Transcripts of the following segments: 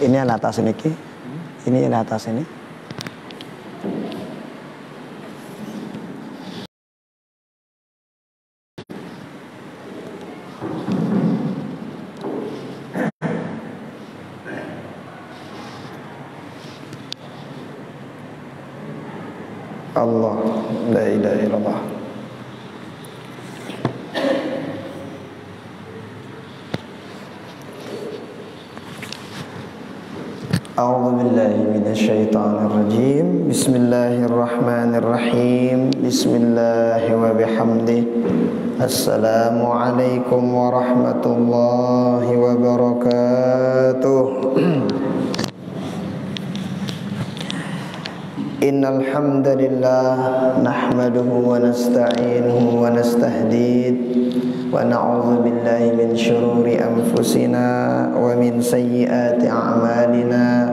Ini yang atas ini ki. Ini yang atas ini. Allah, la ilaha illallah. A'udzu billahi minasyaitonir rajim. Bismillahirrahmanirrahim. Bismillahi wa bihamdi. Assalamualaikum warahmatullahi wabarakatuh. Innal hamdalillah nahmaduhu wa nasta'inuhu wa nastahdiih wa na'udzu billahi min shururi anfusina wa min sayyiati a'malina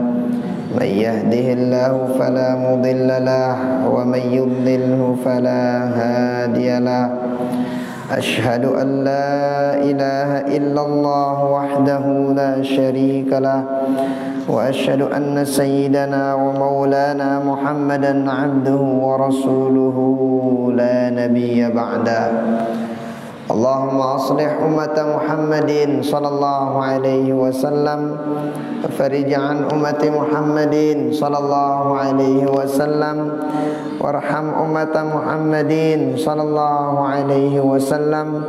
may yahdihillahu fala mudilla lahu wa may yudlilhu fala hadiyalah. Ashhadu an la ilaha illallah wahdahu la syarika lah wa ashhadu anna sayyidana wa maulana Muhammadan abduhu wa rasuluhu la nabiyya ba'da. Allahumma aslih ummata Muhammadin sallallahu alaihi wasallam wa farij an ummati Muhammadin sallallahu alaihi wasallam warham ummata Muhammadin sallallahu alaihi wasallam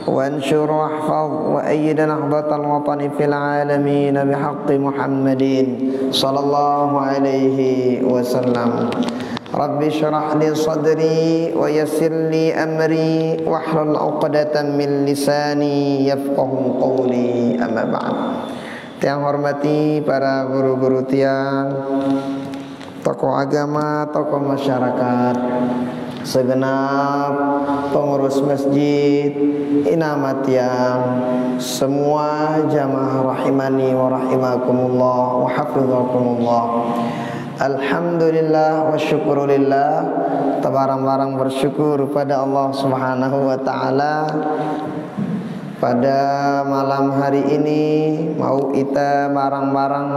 وانشر واحفظ وأيد نهضة الوطن في العالمين بحق محمد صلى الله عليه وسلم. رب اشرح لي صدري ويسر لي أمري واحلل عقدة من لساني يفقهوا قولي أما بعد. Yang hormati para guru-guru tiang, tokoh agama, tokoh masyarakat, segenap pengurus masjid, inamat yang semua jamaah rahimani wa rahimakumullah wa hafizakumullah. Alhamdulillah wa syukurillah. Tabarang-barang bersyukur pada Allah Subhanahu wa taala. Pada malam hari ini mau kita barang-barang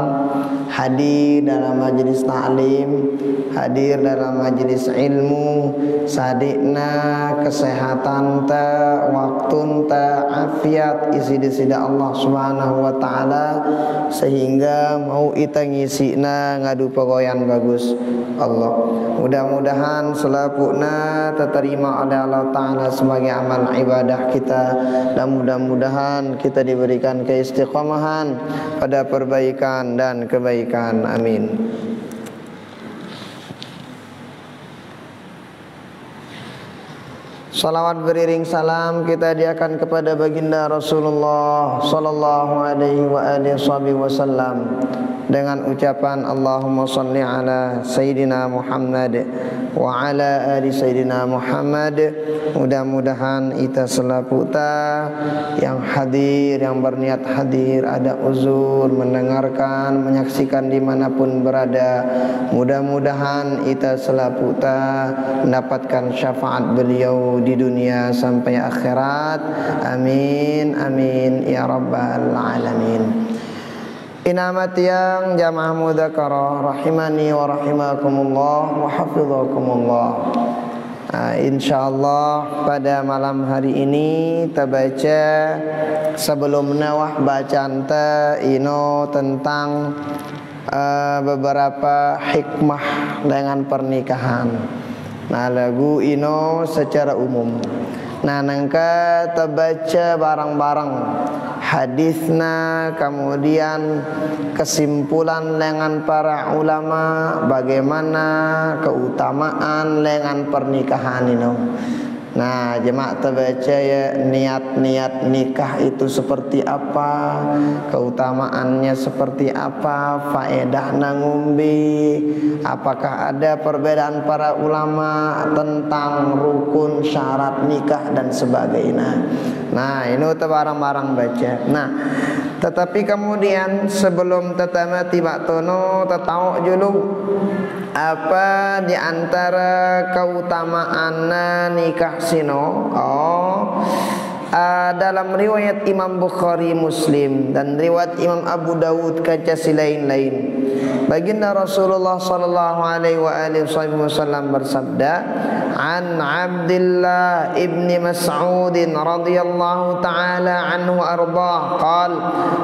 hadir dalam majelis ta'lim, hadir dalam majelis ilmu, sadikna kesehatan ta, waktun ta, afiat isi disida Allah Subhanahu wa taala sehingga mau kita ngisina ngadu pegoyan bagus Allah. Mudah-mudahan selapuna terima oleh Allah taala sebagai amal ibadah kita dan mudah-mudahan kita diberikan keistiqomahan pada perbaikan dan kebaikan. Amin. Salawat beriring salam kita hadiahkan kepada baginda Rasulullah sallallahu alaihi wa alihi wasallam dengan ucapan Allahumma shalli ala Sayyidina Muhammad wa ala ali Sayyidina Muhammad. Mudah-mudahan kita selaputa yang hadir, yang berniat hadir, ada uzur, mendengarkan, menyaksikan dimanapun berada, mudah-mudahan kita selaputa mendapatkan syafaat beliau di dunia sampai akhirat. Amin, amin ya rabbal alamin. Inamat yang jamaah mudzakarah rahimani wa rahimakumullah wa hafizakumullah. Insyaallah pada malam hari ini kita baca sebelum nawah bacaan ta ino tentang beberapa hikmah dengan pernikahan. Nah lagu ino secara umum. Nah nangka terbaca barang-barang hadisna, kemudian kesimpulan dengan para ulama bagaimana keutamaan dengan pernikahan ini. Nah jemaah terbaca ya, niat-niat nikah itu seperti apa, keutamaannya seperti apa, faedah ngumbi, apakah ada perbedaan para ulama tentang rukun, syarat nikah dan sebagainya. Nah ini barang-barang baca. Nah tetapi kemudian sebelum tetama tiba tono tetau dulu apa di antara keutamaan nikah sino. dalam riwayat Imam Bukhari Muslim dan riwayat Imam Abu Dawud kaca si lain-lain, baginda Rasulullah sallallahu alaihi wasallam bersabda, an Abdullah ibni Mas'ud radhiyallahu taala anhu ardah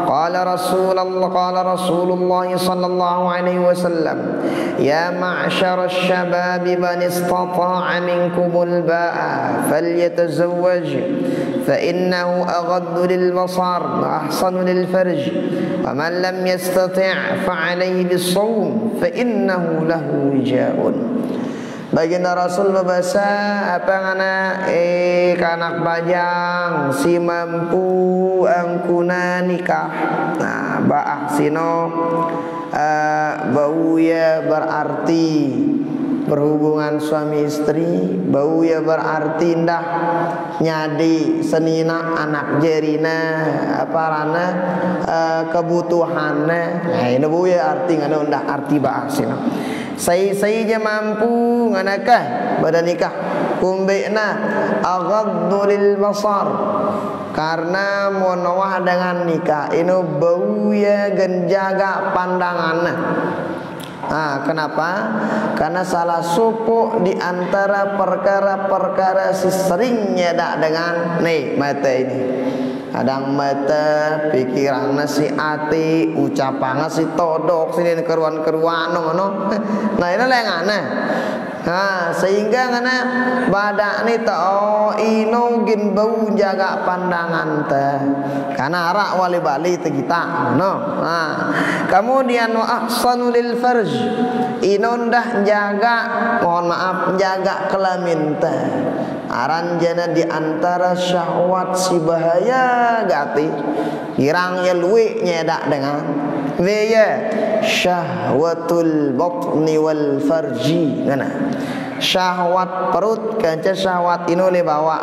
qala Rasulullah sallallahu alaihi wasallam, ya ma'syar asy-syabab man istata'a minkumul ba'a falyatazawwaj fa innahu aghaddu lil basar wa ahsanu lil farj wa man lam yastati' fa alayhi bis shaum fa innahu lahu wijaun. Baginda Rasul berbahasa apa ngana kanak bajang si mampu angkuna nikah. Nah, ba'ah sino bau ya berarti berhubungan suami istri, bau ya berarti indah nyadi senina anak jerina apa rana kebutuhannya. Nah, ini bau ya arti ngana undah arti ba'ah sino. Saya je mampu nganakah pada nikah kumbena aghaddu lil basar, karena monowah dengan nikah ini bau ya genjaga pandangannya. Nah, kenapa? Karena salah suku di antara perkara-perkara seringnya dak dengan nih mata ini. Kadang mata pikiranna si ati, ucapanna si todok, sini keruan-keruan ngono. Nah, ini lengana. Nah, sehingga ngana badak ni tao ino gin bau jaga pandangan teh. Karena arak wali bali te kita, no. Nah, kemudian wa ahsanu lil farj. Ino dah jaga, mohon maaf, jaga kelamin teh. Aran jana di antara syahwat si bahaya gati kirang ya luwe nyedak dengan weya syahwatul batni wal farji ngana syahwat perut kanca syahwat ino le bawa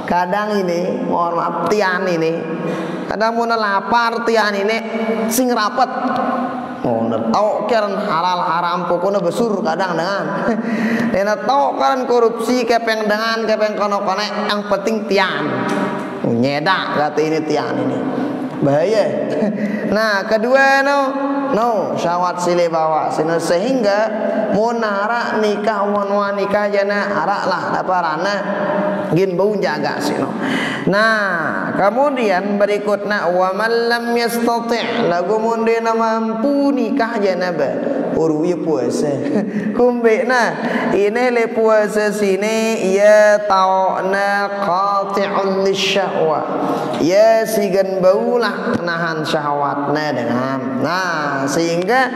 kadang ini mohon maaf tian ini kadang mau lapar tian ini sing rapet tau keren halal haram pokoknya besur kadang dengan dena tau keren korupsi kepeng dengan kepeng kono-konek yang penting tian nyedak kata ini tian ini bahaya. Nah, kedua no syahwat sile bawa sini sehingga munara nikah wanwa nikah jana arak lah daparana gin bau jaga sino. Nah, kemudian berikutnya wa man lam yastati' lagu munde mampu nikah jana ba urwi puasa. Kumbe nah ini le puasa sini ya ta'na qati'un lisyahwa. Ya sigan baulah nahan syahwatnya dengan. Nah, sehingga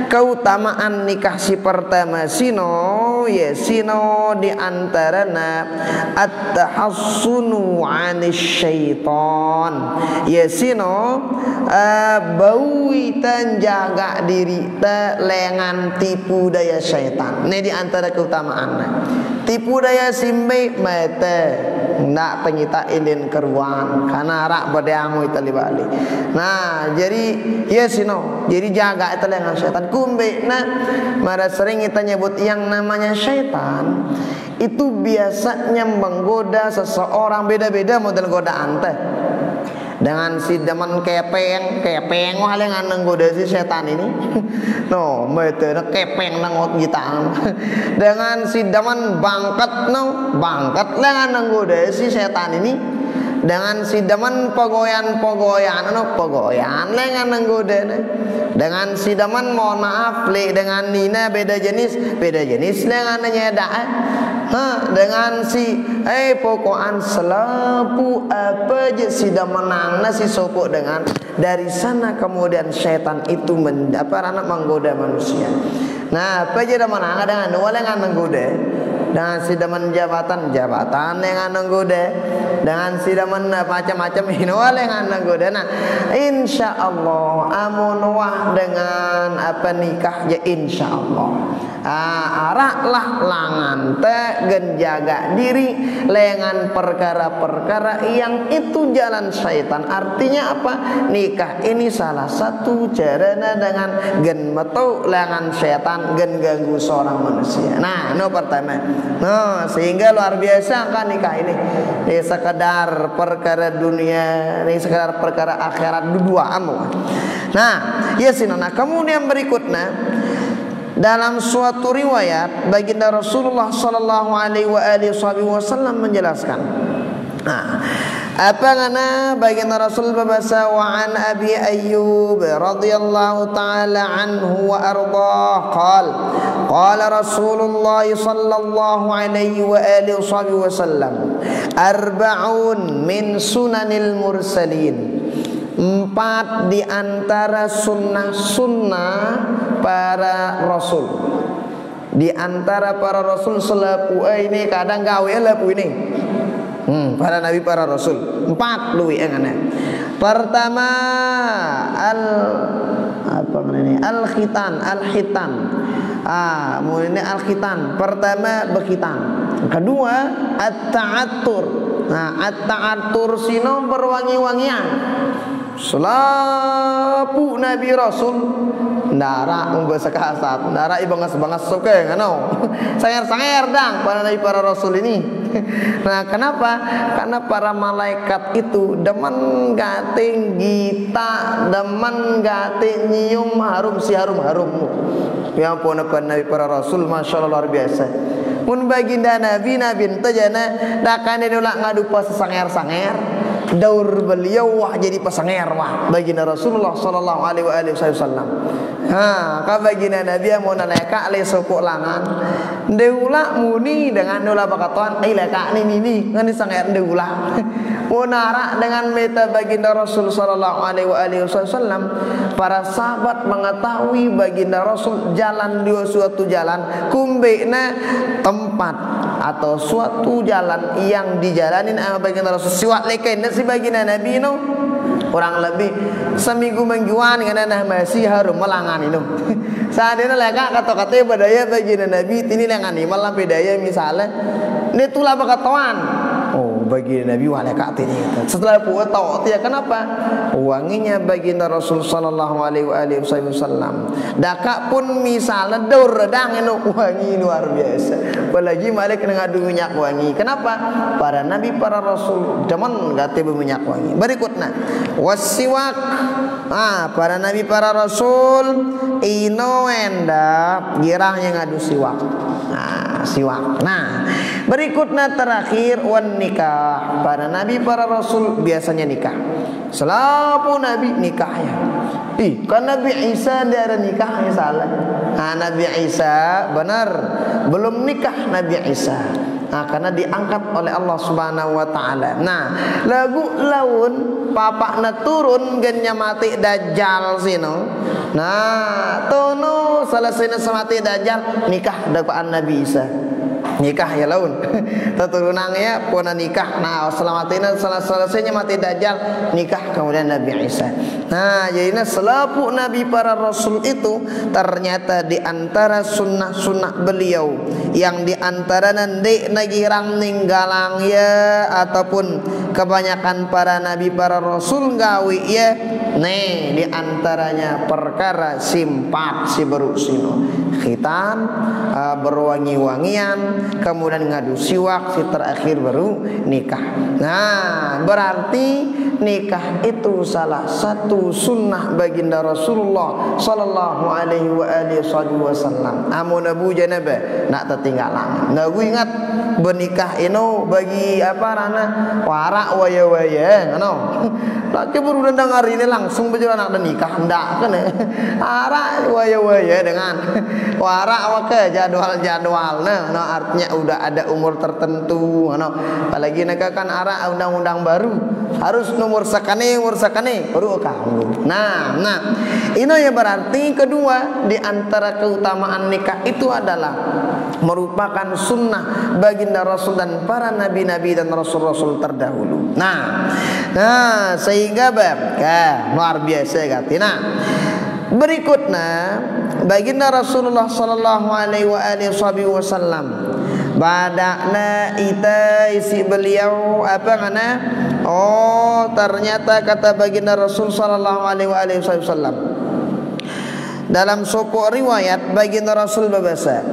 keutamaan nikah si pertama sino ya sino di antarana at-tahassunu 'anis syaitan. Ya sino bawitan jaga diri ta lengan tipu daya syaitan. Ini di antara keutamaannya. Tipu daya simbe mata ndak penyita ilin keruan karena rak bedangu itali bali. Nah, jadi ya sino jadi jaga itu lengan syaitan. Kumbe nah mara sering kita nyebut yang namanya syaitan itu biasanya menggoda seseorang beda-beda model godaan teh. Dengan si demen kepeng wah lengan nenggoda si setan ini. No, mete kepeng nangot kita. Dengan si demen bangkat lengan nenggoda si setan ini. Dengan si demen pegoyan lengan nenggoda. Dengan si demen mohon maaf dengan Nina beda jenis lengan nyedak. Dengan si pokokan selapu apa je si menangna si sopok dengan dari sana kemudian syaitan itu menggoda manusia. Nah, apa je menang dengan dua lengan menggoda. Dengan si demen jabatan dengan menggoda. Dengan si demen macam-macam hinoa lengan menggoda. Nah, insyaallah amun wah dengan apa nikah ya insyaallah. Araklah langan teh genjaga diri lengan perkara-perkara yang itu jalan syaitan. Artinya apa? Nikah ini salah satu caranya dengan gen metu lengan syaitan gen ganggu seorang manusia. Nah, no pertama. Nah, sehingga luar biasa kan nikah ini. Ini sekedar perkara dunia, ini sekedar perkara akhirat dua amu. Nah, ya sinona. Kemudian berikutnya dalam suatu riwayat baginda Rasulullah sallallahu alaihi wasallam menjelaskan. Nah, apa ngana baginda Rasul berbahasa wa an Abi Ayyub radhiyallahu taala anhu wa ardhah qala Rasulullah sallallahu alaihi wasallam arba'un min sunanil mursalin, 4 di antara sunnah-sunnah para rasul. Di antara para rasul selaku ini kadang gawe laku ini. Para nabi para rasul 4 luwi engane. Pertama al-khitan. Mulai al-khitan. Pertama bekitan. Kedua at-ta'attur. Nah, at-ta'attur sino berwangi-wangian. Selapu Nabi Rasul ndara membahasa kasat, ndara ibangas-bangas soke ngano. Sanger-sanger dang para nabi para rasul ini. Nah, kenapa? Karena para malaikat itu demen gating gita, demen gating nyium harum si harum-harum. Ya ampun nabi para rasul masyaallah luar biasa. Mun baginda nabi tajana dakane dula ngadupa sanger-sanger. Daur beliau wah jadi pasanger wah baginda Rasulullah sallallahu alaihi wasallam. Ka baginda Nabi mau naleka le sopok langan. Deula muni dengan deula bakatuan leka ini ngan sanger deula. Mau nara dengan meta baginda Rasul sallallahu alaihi wasallam, para sahabat mengetahui baginda Rasul jalan di suatu jalan kumbena tempat atau suatu jalan yang dijalanin sama baginda Rasul siwak leken si baginda Nabi no kurang lebih seminggu mingguan karena masih harum melangan itu. Saat ini leka kata-kata badaya baginda Nabi ini lengan ini malah bedaya misalnya ini tulah bakatuan. Oh, baginda Nabi waleka ini. Setelah puas tahu dia kenapa? Wanginya baginda Rasul sallallahu alaihi wasallam. Daka pun misalnya daur redang itu wangi luar biasa. Apalagi malik ngadu minyak wangi. Kenapa? Para nabi para rasul demen gate minyak wangi. Berikutnya wasiwak. Para nabi para rasul ino endap girangnya ngadu siwak. Siwak. Nah, berikutnya terakhir wan nikah. Para nabi para rasul biasanya nikah. Selalu nabi nikahnya. Kan Nabi Isa dia ada nikahnya salah. Nabi Isa benar belum nikah Nabi Isa. Karena diangkat oleh Allah Subhanahu wa taala. Nah, lagu laun papakna turun genya mati dajjal sino. Nah, tono selesai mati dajjal nikah dapat Nabi Isa. Nikah ya laun. Turunannya pun nikah. Nah, selamatina selesainya mati dajjal nikah kemudian Nabi Isa. Nah, jadinya selapu nabi para rasul itu ternyata di antara sunnah-sunnah beliau yang di antara nanti nagirang ninggalang ya ataupun kebanyakan para nabi para rasul gawi ya. Nih di antaranya perkara simpat si berusino khitan berwangi-wangian kemudian ngadu siwak si terakhir baru nikah. Nah, berarti nikah itu salah satu sunnah baginda Rasulullah sallallahu alaihi wasallam. Amun abu janaba nak tertinggalan. Nah, gue ingat bernikah ino bagi apa rana warak waya-waya ngono. Laki baru dengar ini langsung berjalan nak nikah ndak kan ara waya-waya dengan warak wake jadwal nah artinya udah ada umur tertentu no. Apalagi mereka kan ara undang-undang baru harus umur sakane baru kamu. Nah ini ya berarti kedua di antara keutamaan nikah itu adalah merupakan sunnah baginda Rasul dan para nabi-nabi dan rasul-rasul terdahulu. Nah sehingga luar biasa kata. Nah, berikutnya baginda Rasulullah sallallahu alaihi wasallam badakna ita isi beliau apa ngana? Oh, ternyata kata baginda Rasul sallallahu alaihi wasallam dalam sebuah riwayat baginda Rasul berbahasa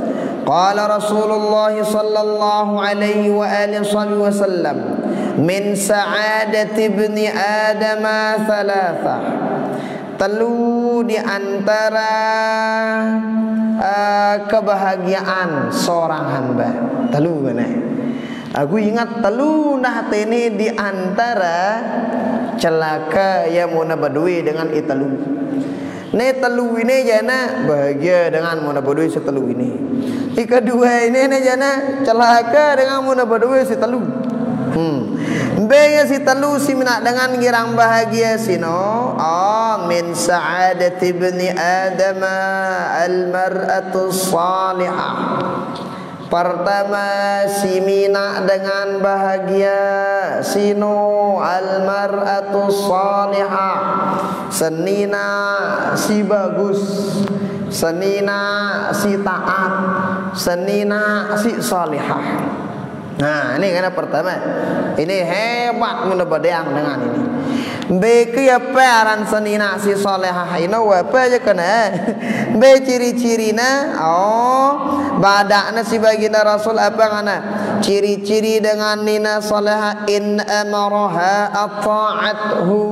Qala Rasulullah sallallahu alaihi wa alihi wasallam min sa'adati ibni Adam thalathah. Telu di antara kebahagiaan seorang hamba. Telu mana? Aku ingat telu nah ini di antara celaka yang muna badui dengan itelu. Ne telu ini jana bahagia dengan muna badui setelu ini. Kedua ini jana celaka dengan muna badui setelu. Bega si telu si mina dengan girang bahagia sino. Min sa'adati ibni Adam al-mar'atu salihah. Pertama si mina dengan bahagia sino al-mar'atu salihah. Senina si bagus, senina si taat, senina si salihah. Nah, ini karena pertama. Ini hebat menebadang dengan ini. Beki apa aran senina si solehah ini apa aja kena. Be ciri-cirina badakna si baginda Rasul apa ngana? Ciri-ciri dengan nina solehah in amaraha ata'athu.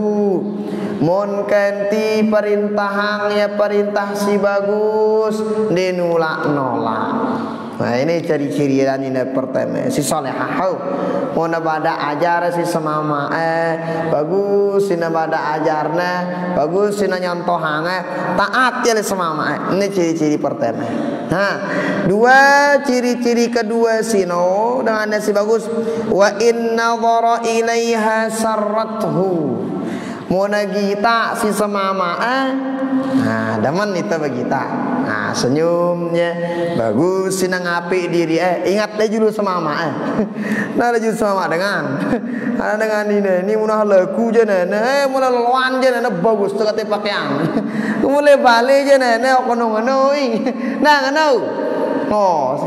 Mun kanti perintahang ya perintah si bagus dinolak-nolak. Nah ini ciri-ciri dan ini pertama si solehah. Mau nabada ajar si semama bagus, si nabada ajarna bagus, si nyontohang taat ya semama. Ini ciri-ciri pertama. Nah dua ciri-ciri kedua sino dengan si bagus. Wa inna dhara ilaiha sarrathu. Mau nagita si semama nah daman itu bagita. Nah senyumnya bagus sinang api diri ingat deh judul semama nah judul semama dengan ada dengan ini munah laku je nana mulai lawan je nana bagus tu kata pakaian mulai balik je nana kono nah ngono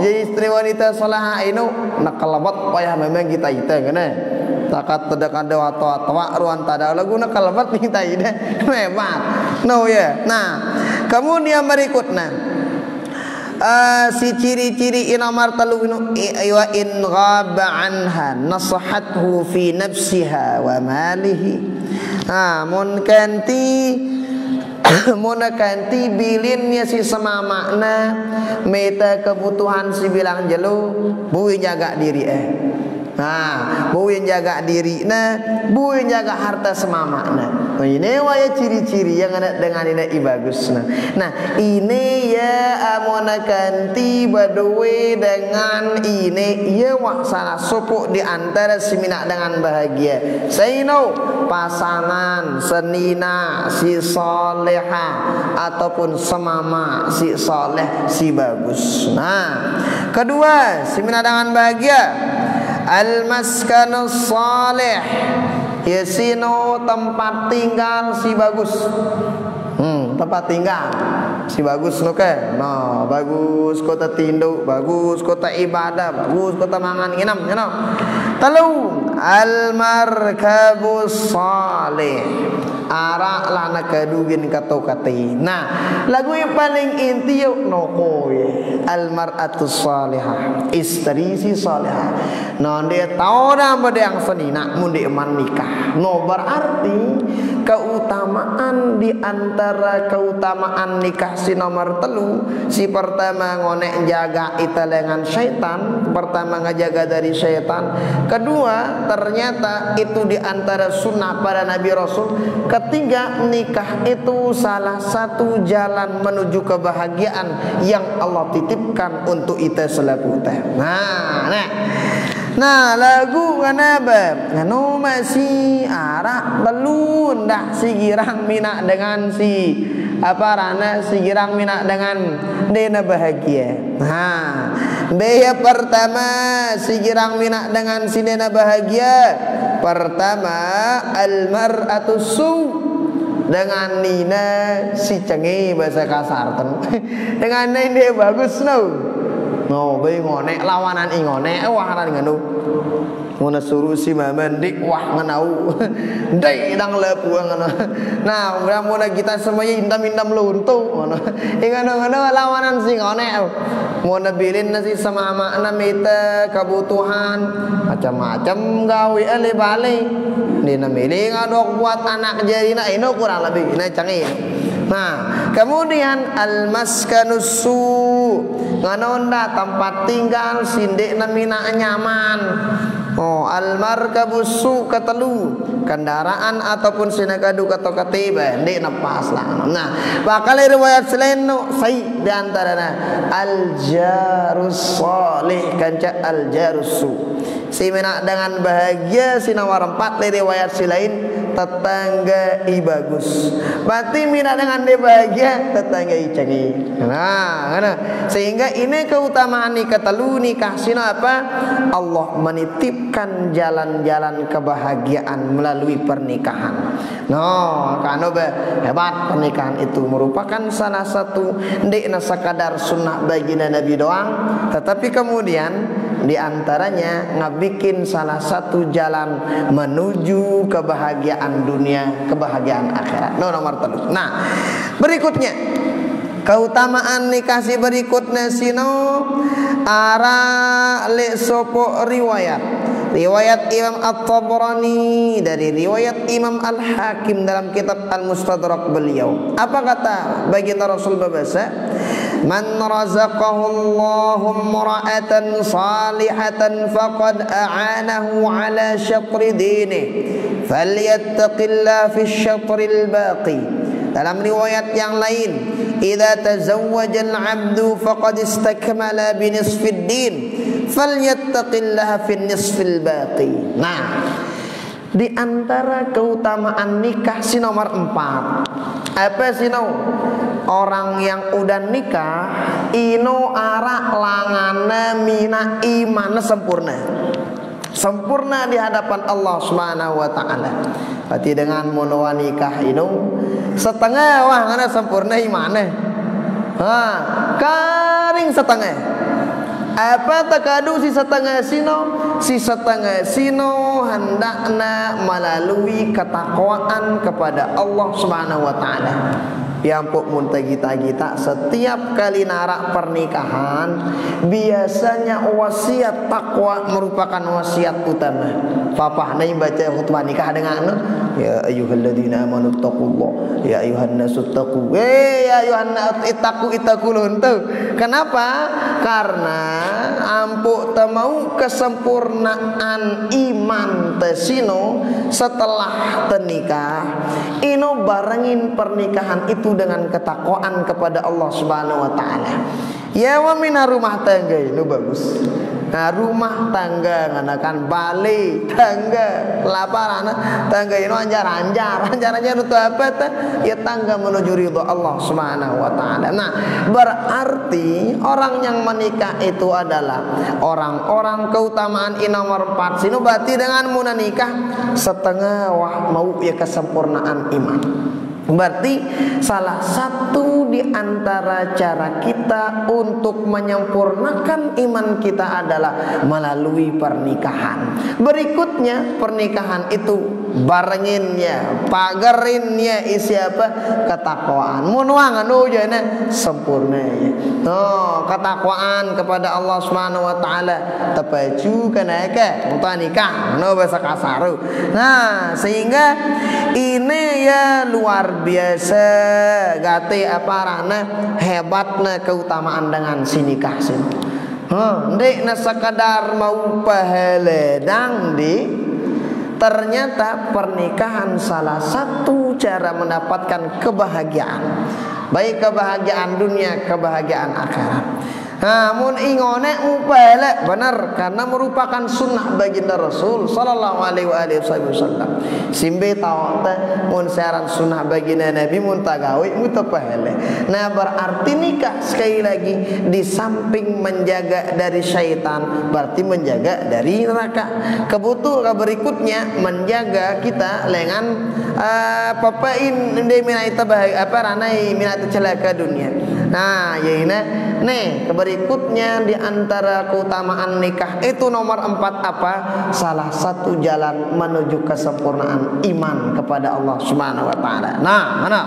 jadi istri wanita solehah ini nak kalabat payah memang kita kena takat tedakan dewa tua ruan tada lagu nak kalabat kita ini hebat ya. Nah kemudian berikutnya si ciri-ciri inamar telu wa in ghaba anha nasahathu fi nafsiha wa malihi. Mun kanti bilinnya si semamakna meta kebutuhan si bilang jelu bui jaga diri buin jaga diri buin jaga harta semamakna. Ini waya ciri-ciri yang ada dengan ini bagus. Nah ini ya amona kanti badwe dengan ini ya salah sopuk di antara si mina dengan bahagia. Saino pasangan senina si soleha ataupun semama si soleh si bagus. Nah kedua si mina dengan bahagia al-maskanus salih yasino tempat tinggal si bagus. Tempat tinggal si bagus bagus kota tinduk, bagus kota ibadah, bagus kota mangan nginam telu al-markabus salih arak lana kadugin katokati. Nah lagu yang paling inti yuk al-mar'atus salihah istri si salihah. Dia tahu nama dia yang senina mundi eman nikah. Berarti keutamaan di antara keutamaan nikah si nomor telu si pertama ngonek jaga italengan syaitan, pertama ngejaga dari syaitan. Kedua ternyata itu di antara sunnah para nabi rasul. Ketiga nikah itu salah satu jalan menuju kebahagiaan yang Allah titipkan untuk kita selaku teh. Nah lagu kenapa? Nganu masih arak belun dah si girang mina dengan si apa rana si girang mina dengan dena bahagia. Biaya pertama si girang mina dengan si dena bahagia. Pertama al-mar'atus su dengan nina si cengi bahasa kasar dengan nina bagus bayi ngonek lawanan ngonek wah nganu ngana suruh si mamandik wah nganau dai dang lepu ngana. Nah mula kita semuanya indam-indam luntu ngana lawanan si ngonek mau nabilin nasi sama makna mita kebutuhan macam-macam gawe ale balik ni namili ngadok buat anak jadi nak ini kurang lebih ini canggih. Nah, kemudian al-maskanus su nganonda tempat tinggal sindik namina nyaman. Oh, al-markabus su ketelu kendaraan ataupun sinagadu atau ketiba ndik napas lah. Nah, bakal riwayat selain no sai di antaranya al-jarus salih kanca al-jarus su. Si menak dengan bahagia si nomor 4 riwayat si lain tetangga i bagus. Berarti mina dengan dia bahagia tetangga i canggih. Nah, sehingga ini keutamaan nikah telu nikah sina apa? Allah menitipkan jalan-jalan kebahagiaan melalui pernikahan. No, kano hebat pernikahan itu merupakan salah satu ndek sekadar sunnah baginda Nabi doang, tetapi kemudian di antaranya ngabikin salah satu jalan menuju kebahagiaan dunia, kebahagiaan akhirat. No, nomor 3. Nah, berikutnya keutamaan nikah si berikutnya sino ara le sopo riwayat Imam At-Tabrani dari riwayat Imam Al-Hakim dalam kitab Al-Mustadrak beliau. Apa kata baginda Rasul berbahasa? Man razaqahu Allahu imra'atan salihatan faqad a'anahu ala syatri dinihi falyattaqillah fi syatril baqi. Dalam riwayat yang lain, idza tazawwaja al-'abdu faqad istakmala bi nisfid din falyattaqillah fi nisfil baqi. Nah, di antara keutamaan nikah si nomor 4 apa sih no? Orang yang udah nikah ino ara langana mina iman sempurna di hadapan Allah Subhanahu wa taala. Berarti dengan monowa nikah ino setengah wah ngana sempurna imane. Karing setengah. Apa takadu si setengah sino hendakna melalui ketakwaan kepada Allah Subhanahu wa taala. Yang pok muntah-gita setiap kali narak pernikahan biasanya wasiat takwa merupakan wasiat utama. Papa nai baca khutbah nikah dengan ya ayyuhalladzina amanu taqullah ya ayyuhan nasu taqu ya ayyuhan ittaqulun tuh. Kenapa? Karena ampuk temau kesempurnaan iman tesino setelah tenikah ino barengin pernikahan itu dengan ketakwaan kepada Allah Subhanahu wa taala. Ya wa mina rumah tangga itu bagus. Nah, rumah tangga nganakan balik tangga laparan tangga itu anjar itu apa tuh? Ya tangga menuju ridha Allah Subhanahu wa taala. Nah, berarti orang yang menikah itu adalah orang-orang keutamaan ini nomor 4 sini berarti dengan muna nikah setengah wah mau ya kesempurnaan iman. Berarti salah satu di antara cara kita untuk menyempurnakan iman kita adalah melalui pernikahan. Berikutnya pernikahan itu barenginnya, pagerinnya isi apa? Ketakwaan. Munuangan ujana sempurna. No, ketakwaan kepada Allah Subhanahu wa taala tepacu kana ke untuk nikah. No bahasa kasar. Nah, sehingga ini ya luar biasa gate apa rana hebatnya keutamaan dengan si nikah sini. Ndek na sekadar mau pahala dang di ternyata pernikahan salah satu cara mendapatkan kebahagiaan, baik kebahagiaan dunia, kebahagiaan akhirat. Namun ingone upale benar karena merupakan sunnah baginda Rasul sallallahu alaihi wasallam. Simbe tawata mun saran sunnah baginda Nabi mun tagawe mutapahale. Nah, berarti nikah sekali lagi di samping menjaga dari syaitan berarti menjaga dari neraka. Kebetulan berikutnya menjaga kita dengan papain inde minat bahagia apa ranai minat celaka dunia. Nah, yaitu nih berikutnya di antara keutamaan nikah itu nomor 4 apa? Salah satu jalan menuju kesempurnaan iman kepada Allah Subhanahu wa taala. Nah, mana?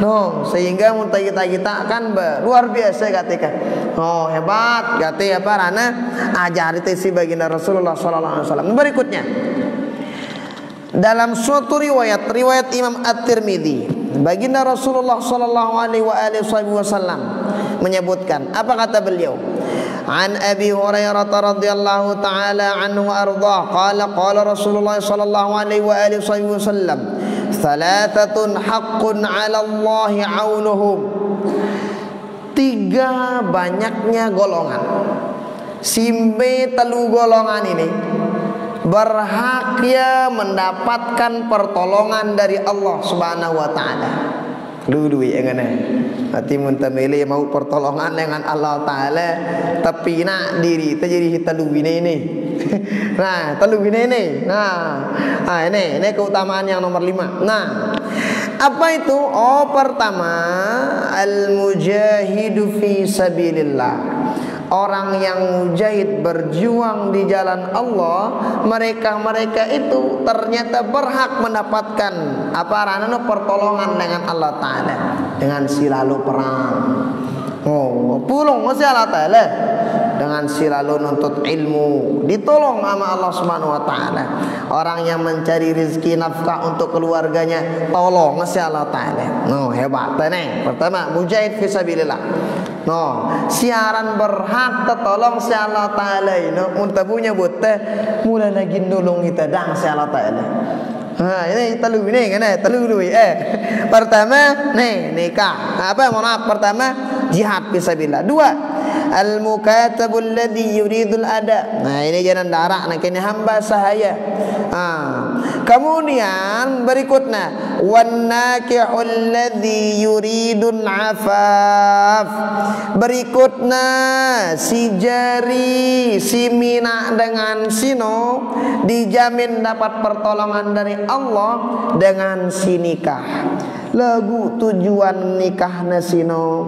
No, sehingga mun kita kan luar biasa ketika. Oh, hebat gati apa rana ajar itu si baginda Rasulullah sallallahu alaihi wasallam. Berikutnya dalam suatu riwayat Imam At-Tirmidzi, baginda Rasulullah sallallahu alaihi wasallam menyebutkan, apa kata beliau? An Abi Hurairah radhiyallahu taala anhu arda qala Rasulullah sallallahu alaihi wasallam thalathatun haqqun 'ala Allah 'aunuhum. 3 banyaknya golongan. Simbe telu golongan ini berhak ya mendapatkan pertolongan dari Allah Subhanahu wa taala. Dulu ya ngene. Hati mun tamele mau pertolongan dengan Allah taala tapi nak diri terjadi telu ini. Nah, telu ini. Nah, ini keutamaan yang nomor 5. Nah, apa itu? Oh, pertama al-mujahidu fi sabilillah. Orang yang mujahid berjuang di jalan Allah, mereka itu ternyata berhak mendapatkan apa ranana pertolongan dengan Allah taala dengan silalu perang. Oh, pulung masih Allah taala dengan silalu nuntut ilmu, ditolong sama Allah Subhanahu wa taala. Orang yang mencari rezeki nafkah untuk keluarganya, tolong masih Allah taala. No, hebat nih. Pertama, mujahid fi sabilillah. No, siaran berhak tertolong si Allah taala ini muntabunya buta mula lagi nolong kita dang si Allah taala. Ini telu ini kan telu dulu pertama nih nikah. Apa maaf pertama jihad fisabilillah. 2 al-mukatabul ladzi yuridul ada. Nah, ini jalan darak nak ini hamba sahaya. Kemudian berikutnya wan nakihul ladzi yuridun afaf. Berikutnya si jari si mina dengan sino dijamin dapat pertolongan dari Allah dengan si nikah. Lagu tujuan nikah nasino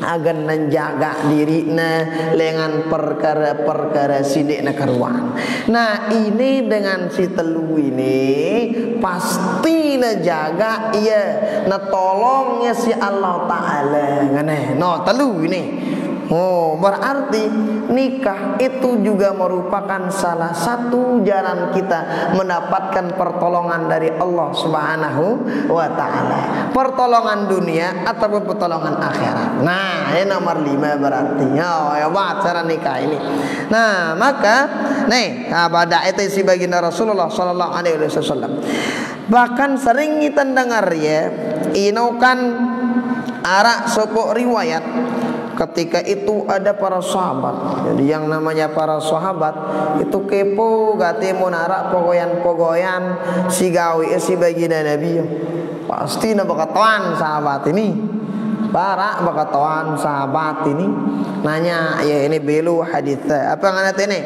agar menjaga dirinya dengan perkara-perkara sidik na karuan. Nah, ini dengan si telu ini pasti na jaga ia na tolongnya si Allah taala ngane. No, telu ini. Oh, berarti nikah itu juga merupakan salah satu jalan kita mendapatkan pertolongan dari Allah Subhanahu wa taala. Pertolongan dunia ataupun pertolongan akhirat. Nah, ini nomor 5 berarti. Oh, ya cara nikah ini. Nah, maka nih, pada itu si baginda Rasulullah sallallahu alaihi wasallam. Bahkan sering kita dengar ya, inokan arak sopok riwayat. Ketika itu ada para sahabat. Jadi yang namanya para sahabat itu kepo gati munarak pogoyan-pogoyan si gawi si baginda Nabi. Pasti na bakatuan sahabat ini. Para bakatuan sahabat ini nanya ya ini belu hadits. Apa nganat ini?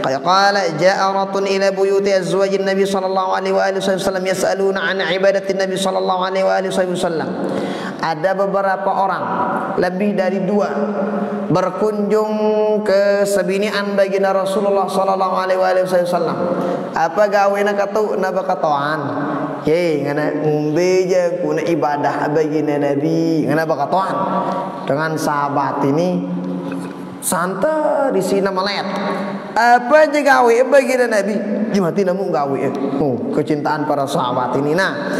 Qala jaa ratun ila buyuti azwajin Nabi sallallahu alaihi wasallam yasaluna an ibadati Nabi sallallahu alaihi wasallam. Ada beberapa orang lebih dari 2 berkunjung ke sebinian baginda Rasulullah sallallahu alaihi wasallam. Apa gawena katu na bakatoan? Ye ngana ngumbe je kuna ibadah baginda Nabi ngana bakatoan dengan sahabat ini santai di sini malet. Apa je gawe baginda Nabi? Jumati namu gawe. Oh, kecintaan para sahabat ini. Nah,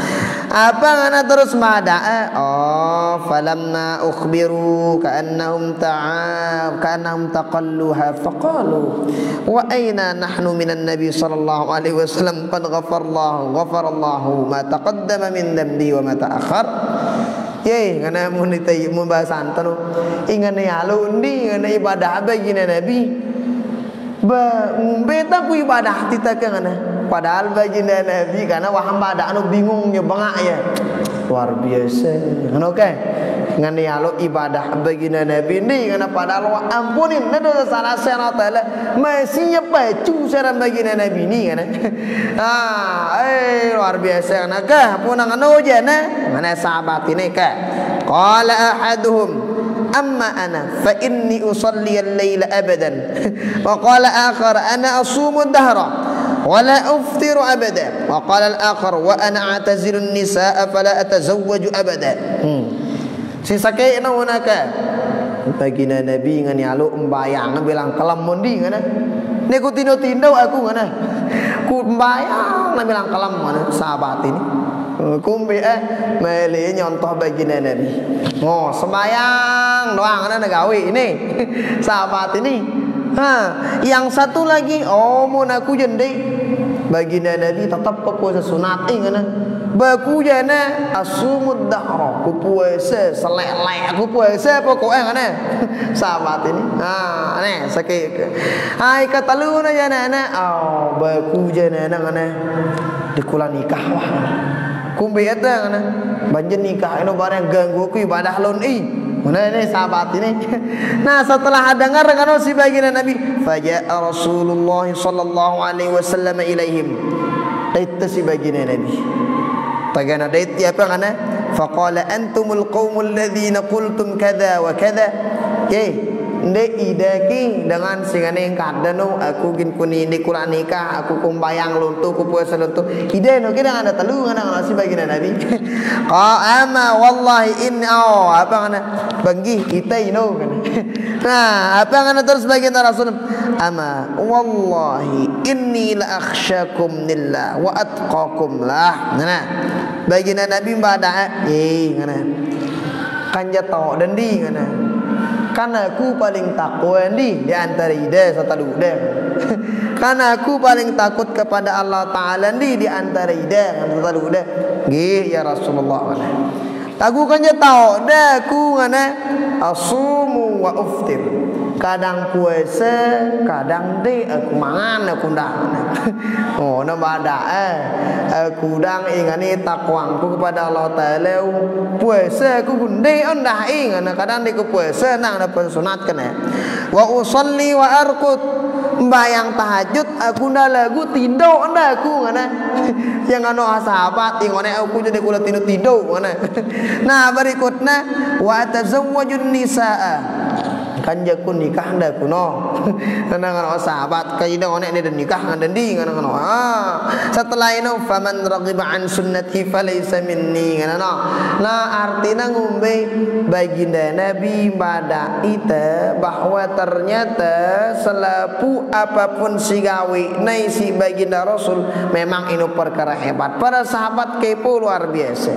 apa ngana terus mada? Oh, falamma ukhbiru ka'annahum taqalluha faqalu wa aina nahnu minan nabi sallallahu alaihi wasallam qad ghafarallahu ma taqaddama min dhanbi wa ma ta'akhkhar. Ye ngana munitay mubasan tanu ingane alundi ngana ibadah baginda Nabi ba ngumbeta ku ibadah kita ngana padahal baginda Nabi karena wahamba ada anu bingungnya bangak ya luar biasa ngono kae ngane alo ibadah baginda Nabi ni ngana padahal wa ampunin na dosa salah sana taala masih pacu saran baginda Nabi ni ngana luar biasa ngana ka punang anu je na ngana sahabat ini ka qala ahaduhum amma ana fa inni usalli al-laila abadan wa qala akhar ana asumu ad-dahra wa la uftiru abada wa qala al-akhar wa ana a'tazilu an-nisaa fala atazawwaju abada. Si sakit na una ka bagina nabi ngani alu mbayang bilang kalam mundi ngana ne ku tindo aku ngana ku mbayang na bilang kalam ngana sahabat ini kumbi meli nyontoh bagina nabi sembayang doang ngana gawe ini sahabat ini. Yang satu lagi mun aku jende bagina nabi tetap puasa sunat ngana baku jana asumud dahra ku puasa selek-lek aku puasa pokoknya ngana sahabat ini nih sakit ai katalu na jana baku jana ngana dikula nikah wah kumbi eta ngana banjir nikah eno bareng ganggu ku ibadah lon mana ini sahabat ini. Nah setelah dengar dengan si baginda Nabi faja'a Rasulullah sallallahu alaihi wasallam ilaihim itu si baginda Nabi tagana dait apa ngana faqala antumul qaumul ladzina qultum kadza wa kadza ndek idaki dengan singane kadano aku gin kuni di Quran nikah aku kumbayang luntu ku puasa luntu ide no kira ada telu ngana si baginda Nabi ama wallahi in apa ngana banggi kita ino kan. Nah apa ngana terus baginda Rasul ama wallahi inni la akhsyakum lillah wa atqakum lah ngana baginda Nabi bada ngana kanja tau dan di ngana karena aku paling takwa di antara ida satu ida. Karena aku paling takut kepada Allah Taala di antara ida satu ida. Nggih ya Rasulullah. Tagu kanya tahu dah aku ngana asumu wa uftir. Kadang puasa, kadang de aku mangan aku dah. Nambah aku dang ingani takwangku kepada Allah Taala. Puasa aku gunde ondah ingana kadang de ku puasa nang dapat sunat kena. Wa usolli wa arqud. Bayang tahajud aku ndak lagu tindo ndak aku ngana. Yang anu sahabat ingone aku jadi kula tindo ngana. Nah berikutnya wa tazawwajun nisaa kanja kun nikah ndak kuno nang sahabat kaida onek ni nikah ngan di ngan setelah itu faman raghiba an sunnati falaysa minni ngana nah artinya ngombe baginda Nabi pada ita bahwa ternyata selapu apapun si gawe nai si baginda Rasul memang ini perkara hebat. Para sahabat kepo luar biasa.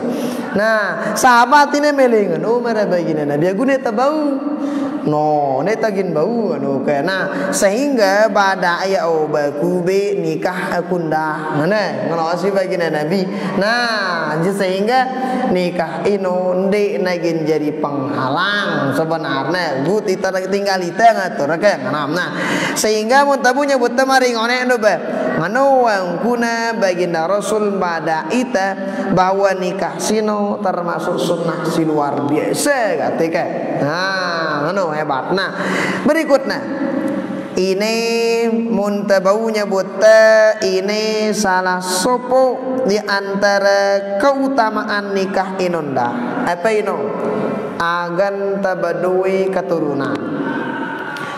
Nah sahabat ini melingan umar baginda Nabi aku ne tabau netagin bau anu kana sehingga pada aya baku be nikah akunda mana ngelawasi baginda Nabi. Nah sehingga nikah ino ndek nagin jadi penghalang sebenarnya gut kita tinggal ita ngatur ke nganamna sehingga mun tabu nyebut temari ngone anu ba nganu kuna baginda Rasul pada ita bahwa nikah sino termasuk sunnah si luar biasa katika. Nah anu hebat. Nah berikutnya ini muntabaunya buta ini salah sopo di antara keutamaan nikah inunda apa ino agan tabadui keturunan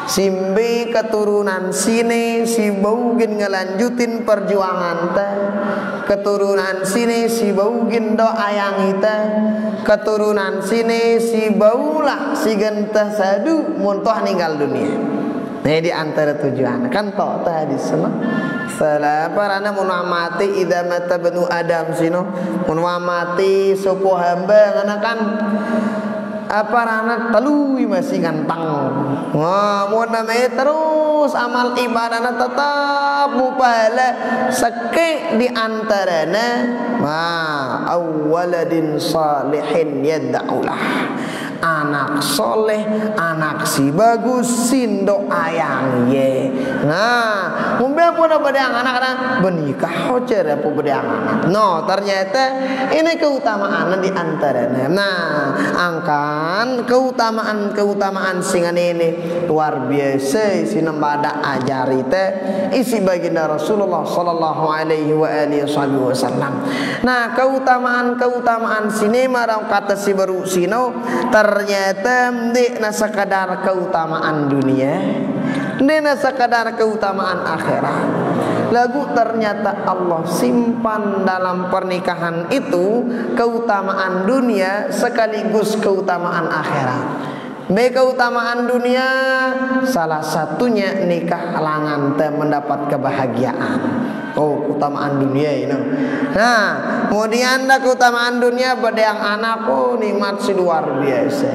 simbe keturunan sini si baugin ngelanjutin perjuangan teh keturunan sini si baugin doa yang ita keturunan sini si baulah si gentah sadu muntoh ninggal dunia. Nah di antara tujuan kan tok tadi semua salah parana mun mati idza mata banu adam sino mun mati sopo hamba ngana kan apa rana telui masih gantang. Mun name terus amal ibadahna tetap mupala sake di antarana awwaladin salihin yad'ulah anak soleh anak si bagus sindo ayang ye. Nah mumbe pun bedang anak-anak benikah hocer apa bedang anak no ternyata ini keutamaan di antaranya. Nah angkan keutamaan singan ini luar biasa isi nembada ajari teh isi baginda Rasulullah sallallahu alaihi wa alihi wasallam. Nah keutamaan sini marang kata si baru sino ternyata ternyata ndekna sekadar keutamaan dunia, ndekna sekadar keutamaan akhirat. Lagu ternyata Allah simpan dalam pernikahan itu keutamaan dunia sekaligus keutamaan akhirat. Keutamaan dunia salah satunya nikah halangan mendapat kebahagiaan. Oh, keutamaan dunia ini. Nah, kemudian ada keutamaan dunia pada yang anak, oh nikmat si luar biasa.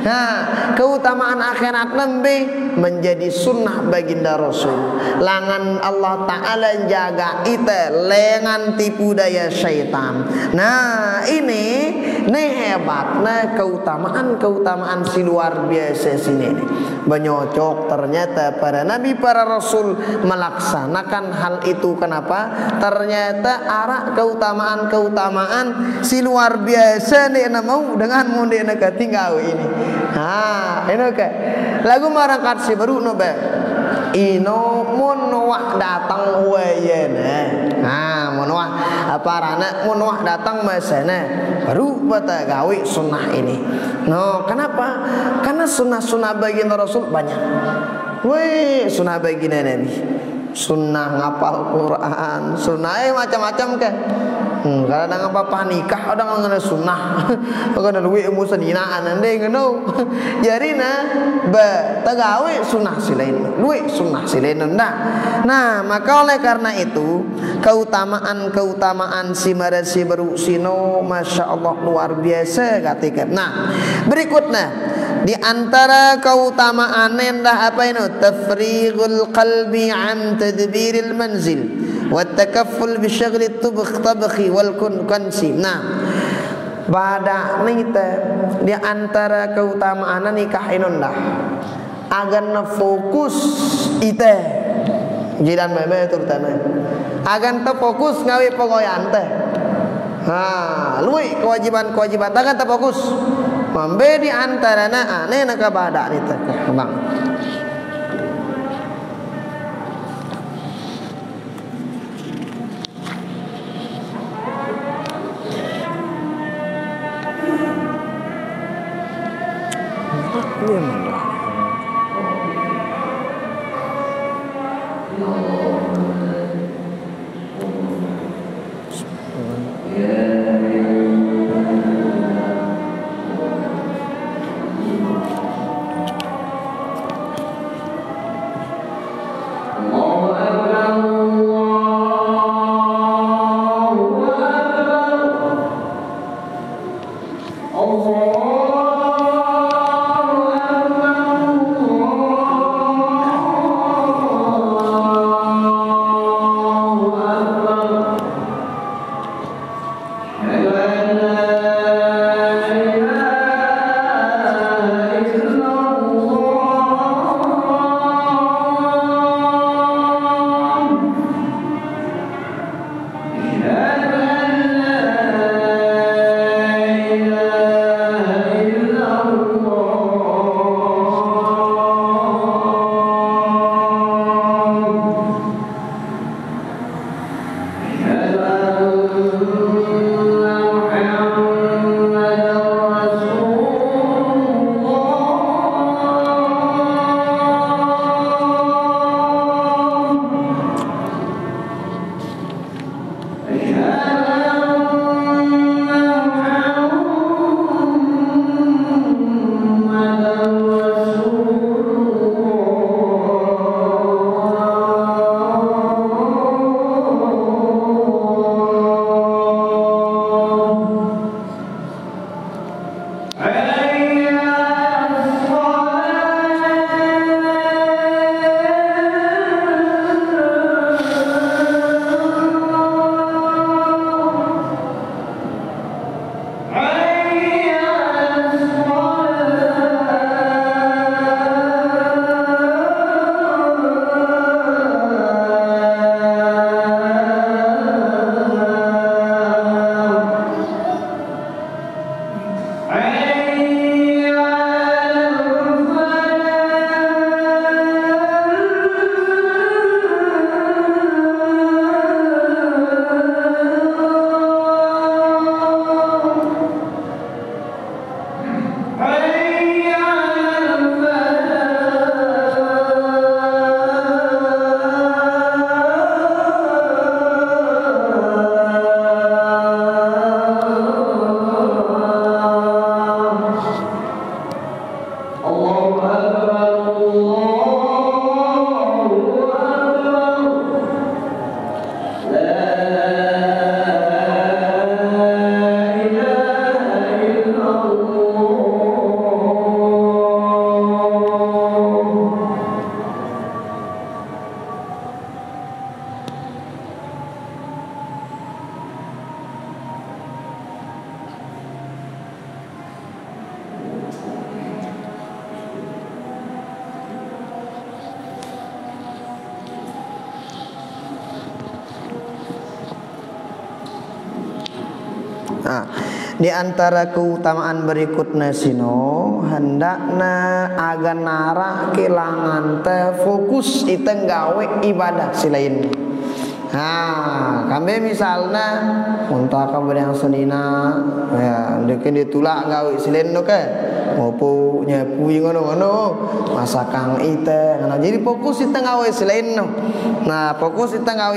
Nah, keutamaan akhirat lebih menjadi sunnah baginda Rasul. Langan Allah Ta'ala jaga ita, lengan tipu daya syaitan. Nah, ini hebatnya keutamaan si luar biasa sini. Menyocok ternyata para nabi, para rasul melaksanakan hal itu. Kenapa? Ternyata arah keutamaan si luar biasa nih mau dengan munde nak tinggal ini. Ini kan lagu marangkat si baru no be. Ino munwah datang wayana. Munwah apa rana munwah datang masana baru bata gawe sunnah ini. No, kenapa? Karena sunnah-sunnah baginda Rasul banyak. Weh, sunnah baginda Nabi. Sunnah ngapal Quran, sunnah macam-macam kan. Kalau ada ngapa nikah, ada ngene sunnah. Kalau ada duit ilmu sedinaan ande ngono. Jadi tagawe sunnah silain, duit sunnah silain nah, maka oleh karena itu keutamaan si marasi baru sino, masya Allah luar biasa ketika. Nah, berikutnya di antara keutamaan endah apa ini? Tafrighul qalbi an tadbiril manzil wa takafful bi syagli tabkhi wal kunsi. Nah, pada nita di antara keutamaan nikah inundah agar fokus ite jiran meme terutama agar fokus ngawi pokoyan teh. Lui kewajiban agar fokus mambe di antara ane nak badak ni teh bang. Nah, di antara keutamaan berikutnya sino hendakna agan nara kelangan te fokus ite gawe ibadah silain. Nah, kami misalnya untuk kabar yang senina, ya, dekin ditulak gawe silen no ke, ngopo nyapu ngono masakan ite. Nah, jadi fokus ite gawe silen no. Nah, fokus ite gawe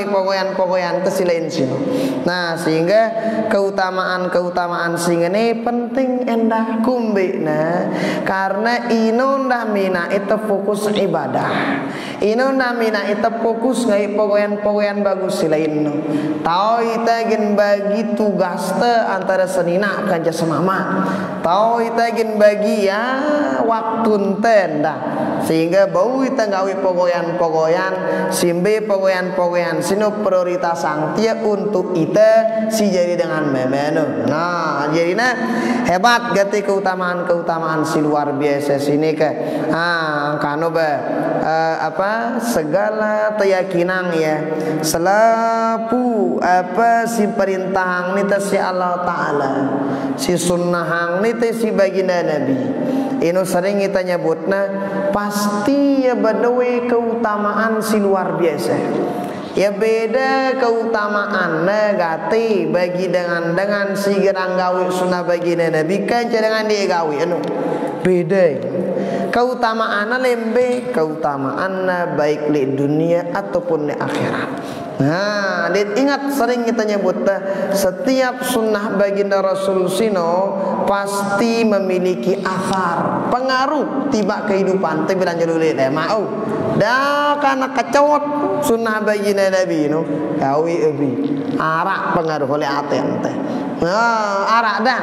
pokoyan ke silen sino. Nah, sehingga keutamaan sing ini penting endah kumbe nah, karena ino ndah mina itu fokus ibadah. Ino ndah mina itu fokus ngai pokoyan bagus silain no. Tau ita gen bagi tugas te antara senina kan jasa mama. Tau ita gen bagi ya waktu tenda. Sehingga bau ita gawe pokoyan simbe pokoyan sino prioritas sangtia untuk ita si jadi dengan memeno. Nah, jadinya hebat gati keutamaan si luar biasa sini ke. Ah, kano segala keyakinan ya selapu si perintah ni si Allah Ta'ala si sunnah ni si baginda Nabi ino sering kita nyebutna pasti ya badawi keutamaan si luar biasa ya beda keutamaan negati bagi dengan si gerang gawe sunnah baginda Nabi kan dengan dia gawe anu beda keutamaan lembe keutamaan baik di dunia ataupun di akhirat. Nah, ingat sering kita nyebut setiap sunnah baginda Rasul sino pasti memiliki asar pengaruh tiba kehidupan tapi bilang dulu deh mau dah karena kecot sunnah baginda Nabi no kawi arak pengaruh oleh ate. Nah, arak dah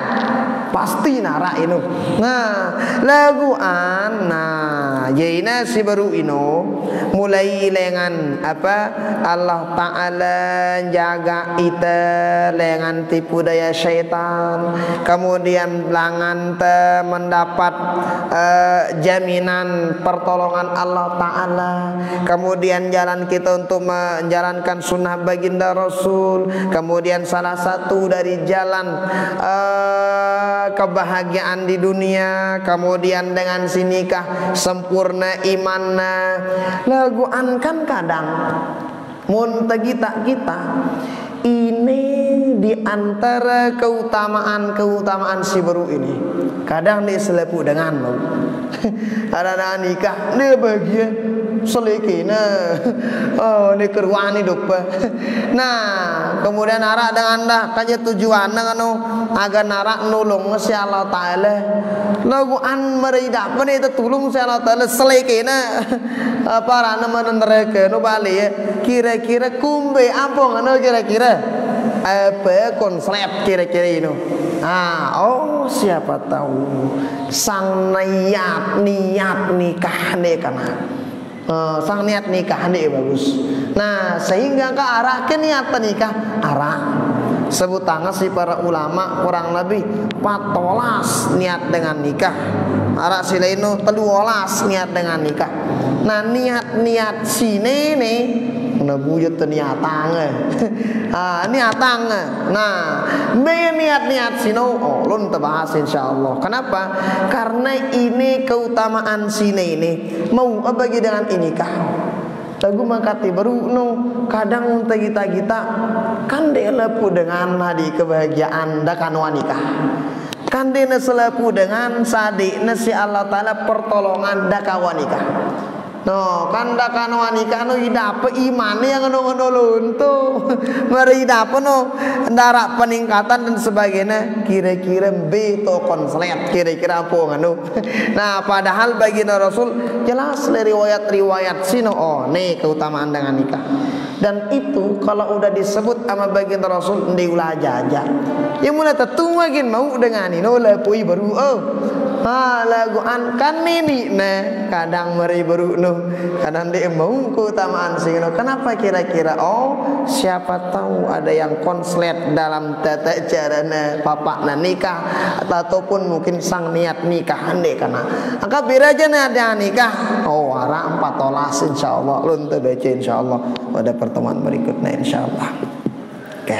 pasti narak ino. Nah, laguan nah jaina si baru ino mulai lengan Allah Ta'ala jaga ita lengan tipu daya syaitan, kemudian langan te mendapat jaminan pertolongan Allah Ta'ala, kemudian jalan kita untuk menjalankan sunnah baginda Rasul, kemudian salah satu dari jalan kebahagiaan di dunia, kemudian dengan sinikah sempurna imanna laguan kan kadang mun kita ini di antara keutamaan si baru ini kadang diselepu dengan lo ada nikah dia bagian selekina ini kerwani dopa. Nah kemudian narak dengan dah kaja tujuan dengan agar narak nolong si Allah Ta'ala laguan merida apa itu tulung si Allah Ta'ala selekina para nama neraka no balik kira-kira kumbe apa ngono kira-kira apa konslet kira-kira ini. Siapa tahu sang niat nikah nih karena sang niat nikah nih bagus. Nah sehingga ke arah ke niat nikah arah sebut tangan si para ulama kurang lebih 14 niat dengan nikah arah silainu 13 niat dengan nikah. Nah niat sini nih bujut niatang niatang. Nah niat sino ulun terbahas insyaallah. Kenapa? Karena ini keutamaan sini ini mau bagi dengan ini kah lagu makati baru kadang untuk kita kan dia lepu dengan hadi kebahagiaan dakan wanita kan dia selepu dengan sadik nasi Allah Ta'ala pertolongan daka wanita. No, kan dakan wanita hidup iman yang luntu mari hidup darak peningkatan dan sebagainya kira-kira beto konslet kira-kira apa nah padahal bagi Rasul jelas dari riwayat sino nih keutamaan dengan nikah dan itu kalau udah disebut sama baginda Rasul ndiulah jaja yang mulai tetua gin mau dengan ini lepui baru laguan kan ini kadang meri baru kadang dia mau keutamaan sing kenapa kira-kira siapa tahu ada yang konslet dalam tata carana papakna nikah ataupun mungkin sang niat nikah ande kana angka biraja ada nikah arah 14 insyaallah lun baca insyaallah pada pertemuan berikutnya insyaallah. Oke.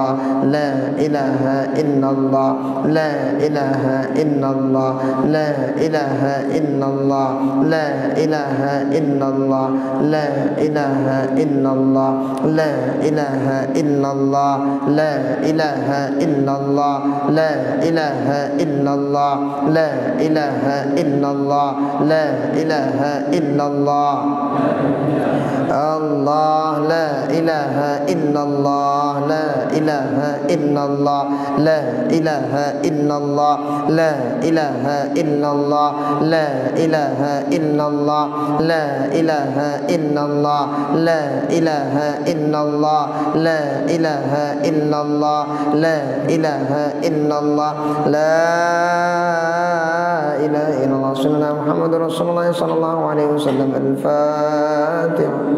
illallah, la ilaha illallah, la ilaha illallah, la ilaha illallah, la ilaha illallah, la ilaha illallah, la ilaha illallah, la ilaha illallah, la ilaha illallah, la ilaha illallah, la ilaha illallah. Allah, la ilaha illallah, la ilaha illallah, la ilaha illallah, la ilaha illallah, la ilaha illallah, la ilaha illallah, la ilaha illallah, la ilaha illallah, la ilaha illallah, la ilaha illallah. Sayyidina Muhammadur Rasulullah sallallahu alaihi wasallam. Al-Fatihah.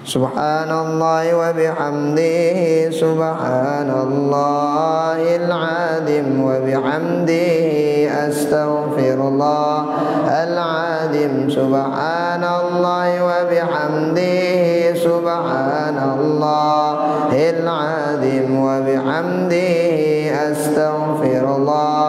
Subhanallah wa bihamdihi, subhanallahil azim wa bihamdihi, astaghfirullah al-azim. Subhanallah wa bihamdihi, subhanallahil azim wa bihamdihi, astaghfirullah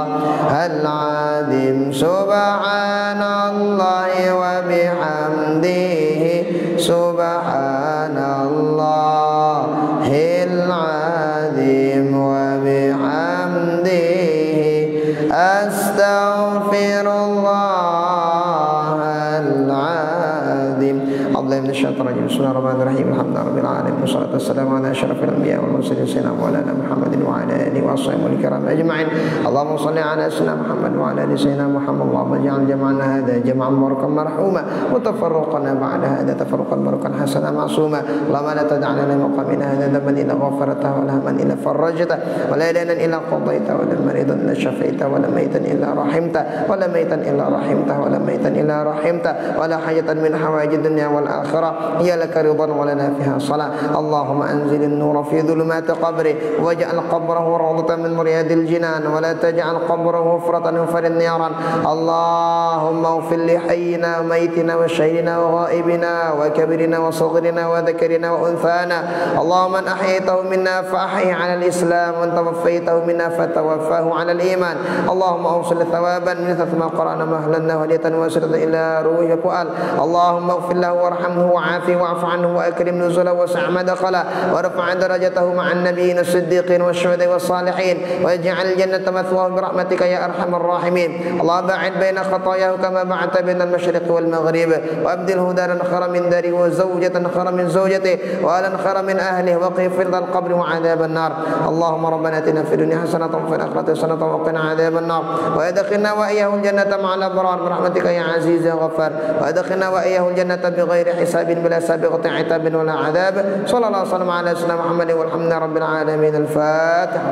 al-azim. Subhanallah wa bihamdihi, subhanallahil azim wa bihamdihi, astaghfirullahal azim. A'udzu minasyaitonir rajim. Bismillahirrahmanirrahim. Alhamdulillahirabbil alamin. Wassalatu wassalamu ala asyrafil anbiya'i wal mursalin sayyidina Maulana Muhammadin wa ala alihi wa sahbihi kiram ajma'in. Allahumma shalli ala sayyidina Muhammad wa ala ali sayyidina Muhammad. Allahumma ij'al jam'ana hadha jam'an mubarakan marhuma wa tafarruqana ba'da hadha tafarruqan barakan hasanan ma'suma. Allahumma la tad'a lana maqamina hadha dhanban illa ghafartahu wa la hamman illa farajtahu wa la ilaha illa qadaytahu wa la maridan illa shafaitahu wa la maytan illa rahimtahu wa la maytan illa rahimtahu wa la maytan illa rahimtahu wa la hajatan min hawaijid dunya wal akhirah ya laka ridan wa lana fiha salah. Allahumma anzilin nura fi dhulumati qabri waj'al qabrahu rawdatan min riyadil jinan wa la taj'al qabrahu hufratan min farin niran. Allahumma ighfir li hayyina wa mayyitina wa shahidina wa ghaibina wa kabirina wa saghirina wa dhakarina wa unthana. Allahumma man ahyaytahu minna fa ahyi 'ala al-islam wa tawaffaytahu minna fa tawaffahu 'ala al-iman. Allahumma awsil thawaban min ma qara'na mahlan hadiyatan wa siratan ila ruhi qal. Allahumma ighfir lahu warhamhu wa'afi wa'fu anhu wa akrim nuzulahu wa sa' madkhala wa rfa' darajatahu ma'an nabiyyin as-siddiqin wasyuhada'i was-salihin waj'al jannata mathwahu bi rahmatika ya arhamar rahimin. Allah ba'id baina khatayahu kama ba'adta bainal masyriqi wal maghrib wa abdilhu daran khairan min dari wa zawjatan khairan min zawjatihi wa ahlan khairan min ahlihi wa qih fidal qabri wa 'adzaban nar. Allahumma rabbana atina fid dunya hasanatan wa fil akhirati hasanatan wa qina 'adzaban nar wa adkhilna wa iyyahum jannata ma'al abrar bi rahmatika ya aziz ya ghaffar wa adkhilna wa iyyahum jannata bighairi hisabin bila sabiqati 'itabin wala 'adzab. Sallallahu alaihi wasallam ala sayyidina Muhammadin walhamdulillahi rabbil alamin. Al-Fatihah.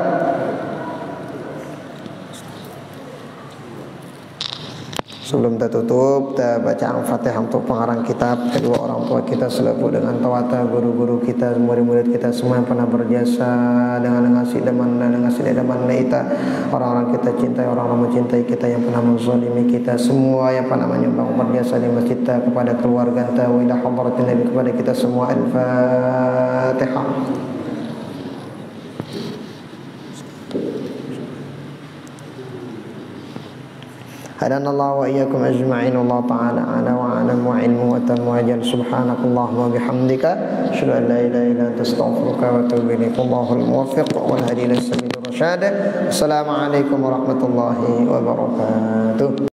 Sebelum kita tutup, kita baca Al-Fatihah untuk pengarang kitab, kedua orang tua kita selaku dengan tawata, guru-guru kita, murid-murid kita semua yang pernah berjasa dengan ngasih daman dan ngasih daman kita, orang-orang kita cintai, orang-orang mencintai kita yang pernah menzalimi kita, semua yang pernah menyumbang berjasa di masjid kita, kepada keluarga kita, wa ila hadratin Nabi, kepada kita semua. Al-Fatihah. Hadana Allah wa iyyakum ajma'in. Allah ta'ala ala wa alam wa ilmu wa tam wa ajal. Subhanakallahumma wa bihamdika asyhadu an la ilaha illa anta astaghfiruka wa atubu ilaik. Allahul muwaffiq wal hadi ila sabilir rasyad. Assalamualaikum warahmatullahi wabarakatuh.